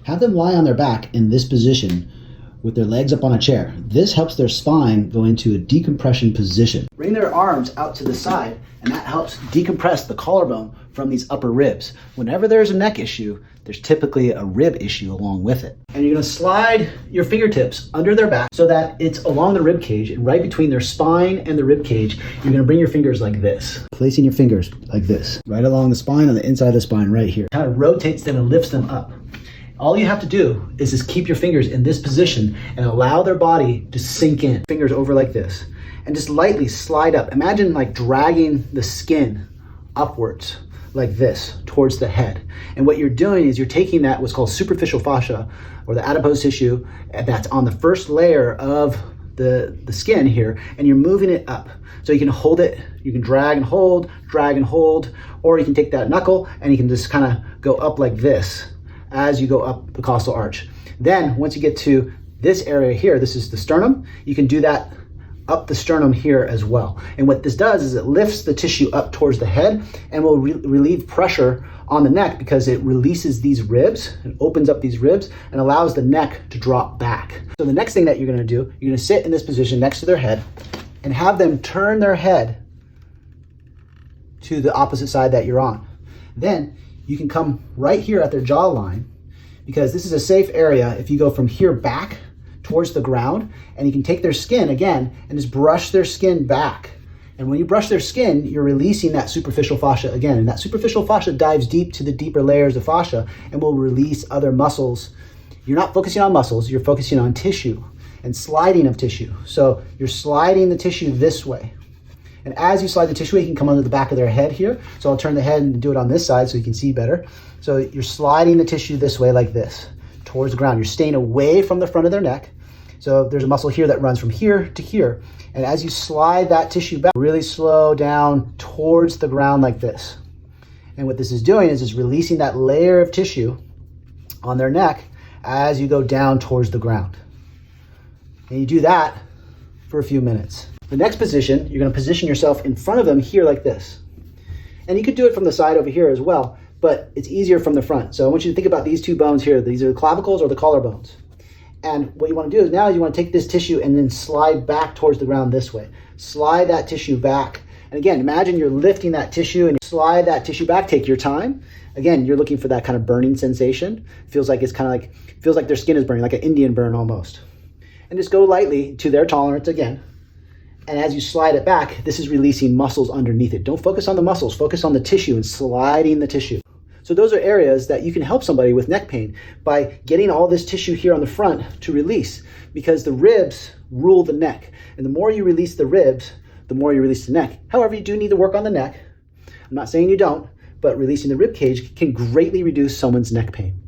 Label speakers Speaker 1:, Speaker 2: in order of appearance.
Speaker 1: Have them lie on their back in this position with their legs up on a chair. This helps their spine go into a decompression position. Bring their arms out to the side, and that helps decompress the collarbone from these upper ribs. Whenever there's a neck issue, there's typically a rib issue along with it. And you're gonna slide your fingertips under their back so that it's along the rib cage, and right between their spine and the rib cage, you're gonna bring your fingers like this. Placing your fingers like this, right along the spine, on the inside of the spine right here. Kind of rotates them and lifts them up. All you have to do is just keep your fingers in this position and allow their body to sink in. Fingers over like this, and just lightly slide up. Imagine like dragging the skin upwards like this towards the head. And what you're doing is you're taking that what's called superficial fascia, or the adipose tissue that's on the first layer of the skin here, and you're moving it up. So you can hold it, you can drag and hold, or you can take that knuckle and you can just kind of go up like this as you go up the costal arch. Then once you get to this area here, this is the sternum, you can do that up the sternum here as well. And what this does is it lifts the tissue up towards the head and will relieve pressure on the neck, because it releases these ribs and opens up these ribs and allows the neck to drop back. So the next thing that you're gonna do, you're gonna sit in this position next to their head and have them turn their head to the opposite side that you're on. Then you can come right here at their jawline, because this is a safe area if you go from here back towards the ground, and you can take their skin again and just brush their skin back. And when you brush their skin, you're releasing that superficial fascia again. And that superficial fascia dives deep to the deeper layers of fascia and will release other muscles. You're not focusing on muscles, you're focusing on tissue and sliding of tissue. So you're sliding the tissue this way. And as you slide the tissue, you can come under the back of their head here. So I'll turn the head and do it on this side so you can see better. So you're sliding the tissue this way like this, towards the ground. You're staying away from the front of their neck. So there's a muscle here that runs from here to here. And as you slide that tissue back, really slow down towards the ground like this. And what this is doing is just releasing that layer of tissue on their neck as you go down towards the ground. And you do that for a few minutes. The next position, you're gonna position yourself in front of them here like this. And you could do it from the side over here as well, but it's easier from the front. So I want you to think about these two bones here. These are the clavicles or the collarbones. And what you want to do is now you want to take this tissue and then slide back towards the ground this way. Slide that tissue back. And again, imagine you're lifting that tissue and you slide that tissue back. Take your time. Again, you're looking for that kind of burning sensation. Feels like their skin is burning, like an Indian burn almost. And just go lightly to their tolerance again. And as you slide it back, this is releasing muscles underneath it. Don't focus on the muscles, focus on the tissue and sliding the tissue. So those are areas that you can help somebody with neck pain by getting all this tissue here on the front to release, because the ribs rule the neck. And the more you release the ribs, the more you release the neck. However, you do need to work on the neck. I'm not saying you don't, but releasing the rib cage can greatly reduce someone's neck pain.